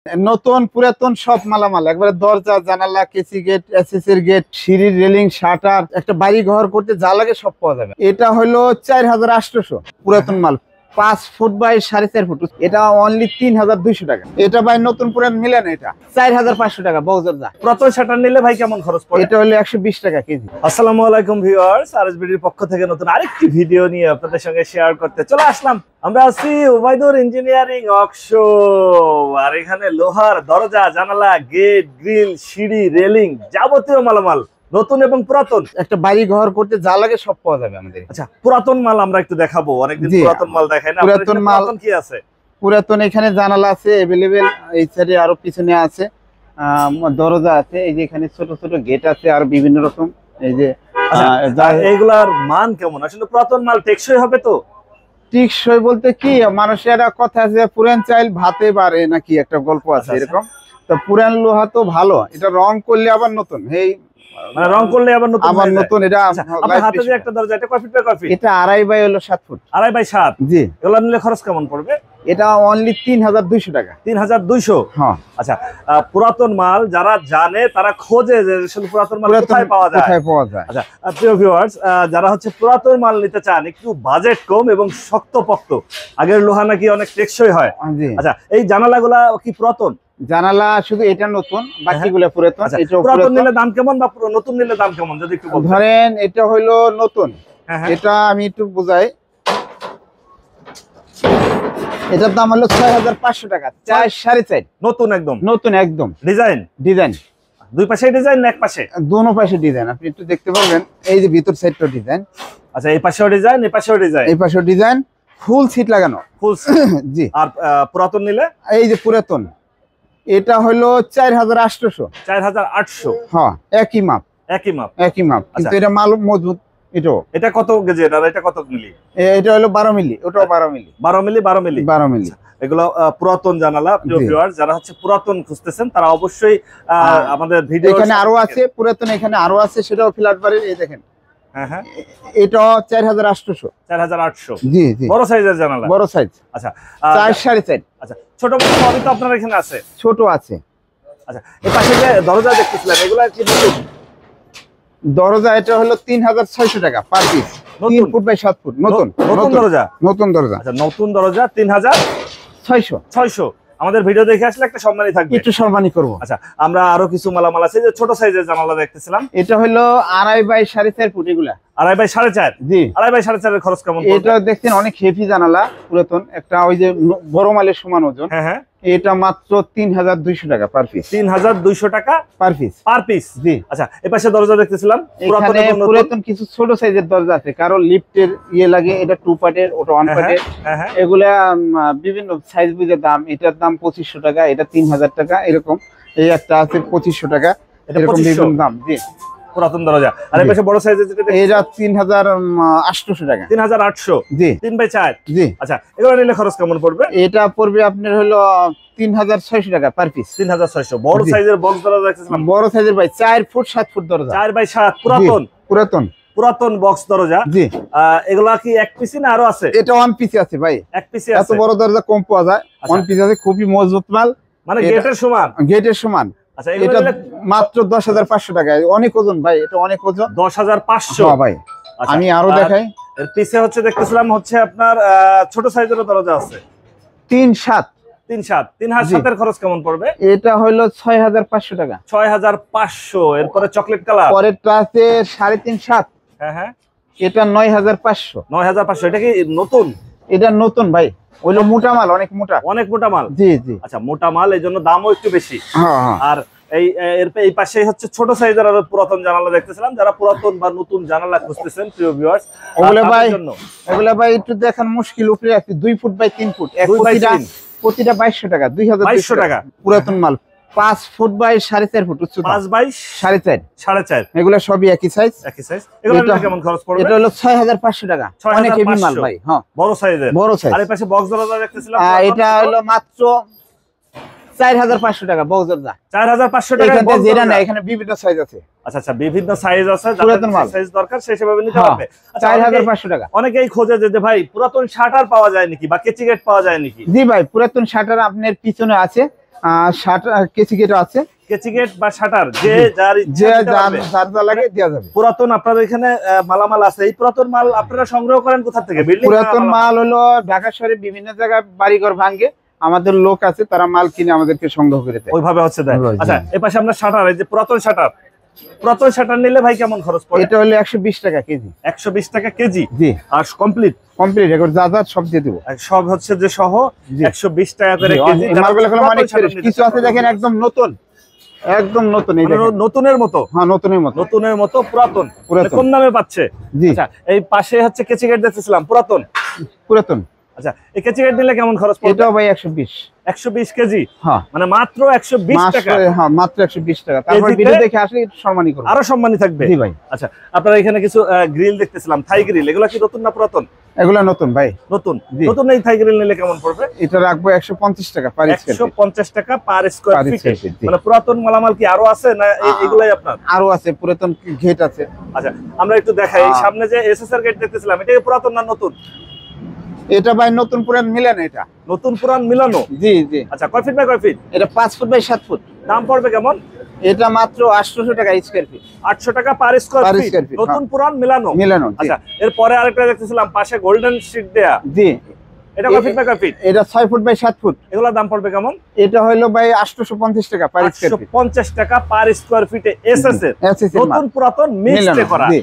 নতুন পুরাতন সব মালামাল একবারে দরজা জানালা কেসি গেট এসএসের গেট সিঁড়ির রেলিং শাটার একটা বাড়ি ঘর করতে যা লাগে সব পাওয়া যাবে। এটা হলো 4800 পুরাতন মাল 5 ফুট বাই 4.5 ফুট। এটা অনলি 3200 টাকা। এটা ভাই নতুন পুরান মিলে না, এটা 4500 টাকা বউজরদা। পুরাতন শাটার নিলে ভাই কেমন খরচ পড়ে? এটা হলো 120 টাকা কেজি। আসসালামু আলাইকুম ভিউয়ার্স, আরএসবিডির পক্ষ থেকে নতুন আরেকটি ভিডিও নিয়ে আপনাদের সঙ্গে শেয়ার করতে চলে আসলাম। আমরা আছি উবাইদুর ইঞ্জিনিয়ারিং ওয়ার্কশপ, আর এখানে লোহার দরজা জানালা গেট গ্রিল সিঁড়ি রেলিং যাবতীয় মালামাল নতুন এবং পুরাতন একটা বাড়ি ঘর করতে যা লাগে সব পাওয়া যাবে আমাদের। আচ্ছা, পুরাতন মাল আমরা একটু দেখাবো, অনেকদিন পুরাতন মাল দেখাই না। পুরাতন মাল কি আছে? পুরাতন এখানে জানালা আছে अवेलेबल, এই সাইডে আরো পিছনে আছে দরজা আছে, এই যে এখানে ছোট ছোট গেট আছে আর বিভিন্ন রকম। এই যে এইগুলার মান কেমন? আসলে পুরাতন মাল টেকসই হবে তো? টিকসই বলতে কি, মানুষের একটা কথা আছে পুরান চাইল ভাতে বাড়ে নাকি একটা গল্প আছে এরকম। তো পুরান লোহা তো ভালো, এটা রং করলে আবার নতুন, এই মানে রং করলে আবার নতুন। এটা আপনার হাতে যে একটা দরজা, এটা কয় ফিট বাই কয় ফিট? এটা 2.5 বাই 7 ফুট। 2.5 বাই 7। জি। এগুলো নিলে খরচ কেমন পড়বে? এটা অনলি 3200 টাকা। 3200। হ্যাঁ। আচ্ছা, পুরাতন মাল যারা জানে তারা খোঁজে যে আসলে পুরাতন মাল কোথায় পাওয়া যায়। আচ্ছা প্রিয় ভিউয়ার্স, যারা হচ্ছে পুরাতন মাল নিতে চান, একটু বাজেট কম এবং শক্তপোক্ত, আগের লোহা নাকি অনেক টেকসই হয়। আচ্ছা, এই জানালাগুলা কি পুরাতন? জানালা শুধু এটা নতুন, বাকিগুলো পুরাতন। এটা পুরাতন নিলে দাম কেমন বা নতুন নিলে দাম কেমন যদি একটু বলেন? ধরেন এটা হলো নতুন, এটা আমি একটু বুঝাই। এটার দাম হলো 6500 টাকা। 4.5.5 নতুন, একদম নতুন, একদম ডিজাইন। দুই পাশে ডিজাইন না এক পাশে? দোনো পাশে ডিজাইন, আপনি একটু দেখতে পারবেন। এই যে ভিতর সাইডটা ডিজাইন। আচ্ছা, এই পাশেও ডিজাইন, এই পাশেও ডিজাইন, এই পাশেও ডিজাইন, ফুল সিট লাগানো, ফুল জি। আর পুরাতন নিলে? এই যে পুরাতন এটা হলো 4800। 4800। হ্যাঁ, একই মাপ কিন্তু এটা মাল মজবুত। এটা কত গেজ? এটা কত মিলি? এটা হলো 12 মিলি, ওটাও 12 মিলি। 12 মিলি। এগুলো পুরাতন জানালা। প্রিয় ভিউয়ার্স, যারা হচ্ছে পুরাতন খুঁজতেছেন তারা অবশ্যই আমাদের ভিডিও, এখানে আরো আছে পুরাতন, এখানে আরো আছে, সেটাও ফ্ল্যাট বাড়ির। এই দেখেন, হ্যাঁ, এটা 4800। 4800। জি জি, বড় সাইজের জানালা, বড় সাইজ। আচ্ছা, 4.5.5। আচ্ছা, ছোট বড় সবই তো আপনার এখানে আছে? ছোট আছে। আচ্ছা, এই পাশে যে দরজা দেখতেছিলাম, এগুলা কি নতুন দরজা? এটা হলো 3600 টাকা per piece. 3 foot by 7 foot. নতুন দরজা। আচ্ছা, নতুন দরজা 3600। আমাদের ভিডিও দেখে আসলে একটা সম্মানই থাকবে, একটু সম্মানই করব। আচ্ছা, আমরা আরো কিছু মালামাল আছে যে ছোট সাইজের জানালা দেখতেছিলাম। এটা হলো 2.5 বাই 4.5 ফুট। এগুলা 2.5 বাই 4.5। জি। 2.5 বাই 4.5 এর খরচ কেমন? এটা দেখছেন অনেক হেভি জানালা, পুরাতন একটা, ওই যে বড় মালের সমান ওজন। হ্যাঁ। এটা মাত্র 3200 টাকা পার পিস। 3200 টাকা পার পিস। জি। আচ্ছা, এই পাশে দরজা দেখতেছিলাম, পুরাতন কিছু ছোট সাইজের দরজা আছে, কারো লিফটের লাগে, এটা 2 পার্টের, ওটা 1 পার্টের। এগুলা বিভিন্ন সাইজ বুঝে দাম। এটার দাম 2500 টাকা, এটা 3000 টাকা, এরকম। এই একটা আছে 2500 টাকা, এরকম বিভিন্ন দাম। জি, পুরাতন দরজা। আর এই পাশে বড় সাইজের যেটা, এটা 3800 টাকা। 3800। জি। 3 বাই 4। জি। আচ্ছা, এগুলো নিলে খরচ কেমন পড়বে? এটা পড়বে আপনার হলো 3600 টাকা পার পিস। 3600। বড় সাইজের বক্স দরজা দেখতেছিলাম, বড় সাইজের ভাই 4 ফুট 7 ফুট দরজা। 4 বাই 7 পুরাতন বক্স দরজা। জি। এগুলা কি এক পিসি না আরো আছে? এটা 1 পিসি আছে ভাই, এক পিসি আছে। এত বড় দরজা কম পাওয়া যায়। 1 পিস আছে, খুবই মজবুত মাল, মানে গেটের সমান। আচ্ছা, এটা মাত্র 10500 টাকা। অনেক ওজন ভাই, এটা অনেক ওজন। 10500। হ্যাঁ ভাই, আমি আরো দেখাই। এর পিছে হচ্ছে দেখতেছিলাম হচ্ছে আপনার ছোট সাইজের দরজা আছে, 3.7 এর খরচ কেমন পড়বে? এটা হলো 6500 টাকা। 6500। এরপরে চকলেট কালার, পরেরটা আছে 3.5-7। হ্যাঁ। এটা 9500। 9500। এটা কি নতুন? এটা নতুন ভাই, ওইলো মোটা মাল, অনেক মোটা মাল। জি জি। আচ্ছা, মোটা মাল, এই জন্য দামও একটু বেশি। আর এই পাশে হচ্ছে ছোট সাইজের আরো পুরাতন জানালা দেখতেছিলাম। যারা পুরাতন বা নতুন জানালা খুঁজতেছেন প্রিয় ভিউয়ার্স, ওগুলা ভাই একটু দেখান মুশকিল। উপরে আছে 2 ফুট বাই 3 ফুট, প্রতিটা 2200 টাকা। 2200 টাকা পুরাতন মাল। 5 ফুট বাই 4.5 ফুট উচ্চতা। 5 বাই 4.5। এগুলা সবই একই সাইজ। এগুলা কেমন খরচ পড়বে? এটা হলো 6500 টাকা। অনেক হেভি মাল ভাই। হ্যাঁ, বড় সাইজ। আর এই পাশে বক্স দরজা দেখতেছিলাম, এটা হলো মাত্র 4500 টাকা বক্স দরজা। 4500 টাকা। এখানে যেটা না, এখানে বিভিন্ন সাইজ আছে। আচ্ছা, বিভিন্ন সাইজ আছে, যাদের সাইজ দরকার সেই হিসেবে নিতে পারবে। 4500 টাকা। অনেকেই খোঁজে যে ভাই পুরাতন শাটার পাওয়া যায় নাকি বা কেচি গেট পাওয়া যায় নাকি? জি ভাই, পুরাতন শাটার আপনার পিছনে আছে, শাটার কেসি গেট আছে, কেচি গেট বা শাটার যে যার যে ইচ্ছা দিতে পারবে। যার যা লাগে দেওয়া যাবে। পুরাতন আপনাদের এখানে মালামাল আছে, এই পুরাতন মাল আপনারা সংগ্রহ করেন কোথা থেকে? বিল্ডিং পুরাতন মাল হলো ঢাকা শহরে বিভিন্ন জায়গায় বাড়িঘর ভাঙ্গে, আমাদের লোক আছে, তারা মাল কিনে আমাদেরকে সংগ্রহ করে দেয়। ওইভাবে হচ্ছে দেয়। ওইভাবে, আচ্ছা, জি। এই পাশে আমরা শাটার, এই যে পুরাতন শাটার নিলে ভাই কেমন খরচ পড়ে? এটা হলো 120 টাকা কেজি। 120 টাকা কেজি। জি, আর কমপ্লিট কমপ্লিট একবার যা যা সব দিয়ে দেবো। সব হচ্ছে যে সহ জি। 120 টাকা করে জি, কেজি। এই মালগুলো হলো অনেক ফ্রেশ, কিছু আছে দেখেন একদম নতুন, একদম নতুন, এই দেখেন। নতুনের মতো, হ্যাঁ নতুনের মতো। নতুনের মতো পুরাতন। পুরাতন। কোন দামে পাচ্ছে? জি, আচ্ছা, এই পাশে হচ্ছে কেচি গেট দেখতেছিলাম পুরাতন। পুরাতন। আচ্ছা, এই কেচি গেট নিলে কেমন খরচ পড়বে? এটাও ভাই 120। 120 কেজি, হ্যাঁ মানে মাত্র 120 টাকা। হ্যাঁ মাত্র 120 টাকা। তারপর কেজিতে ভিডিও দেখে আসলে একটু সম্মানী করবো। আরো সম্মানী থাকবে। জি ভাই, আচ্ছা, আপনারা এখানে কিছু গ্রিল দেখতেছিলাম, থাই গ্রিল, এগুলো কি নতুন না পুরাতন? এগুলা নতুন ভাই। নতুন। জি। নতুন এই থাই গ্রিল নিলে কেমন পড়বে? এটা রাখবো 150 টাকা পার স্কয়ার ফিট। 150 টাকা per square Per feet. square feet, জি। মানে পুরাতন মালামাল কি আরো আছে না এগুলাই আপনার? আরো আছে, পুরাতন গেট আছে। আচ্ছা, আমরা একটু দেখাই। এই সামনে যে এসএসআর গেট দেখতেছিলাম, এটা কি পুরাতন না নতুন? এটা ভাই নতুন পুরান মিলে না এটা। নতুন পুরান মিলানো। জি জি। আচ্ছা, কয় ফিট বাই কয় ফিট? এটা 5 ফুট বাই 7 ফুট। দাম পড়বে কেমন? এটা মাত্র 800 টাকা স্কয়ার ফিট। 800 টাকা per Per square square feet, feet, নতুন হ্যাঁ। পুরান মিলানো। মিলানো, জি। আচ্ছা, এরপরে আরেকটা দেখতেছিলাম পাশে গোল্ডেন শীট দেয়া, জি, এটা কয় ফিট বাই কয় ফিট? এটা 6 ফুট বাই 7 ফুট। এগুলোর দাম পড়বে কেমন? এটা হলো ভাই 850 টাকা পার স্কয়ার ফিট। 850 টাকা পার স্কয়ার ফিটে এসএস এর SSC এর মাল। নতুন পুরাতন মিক্সড মিলানো, করা। জি।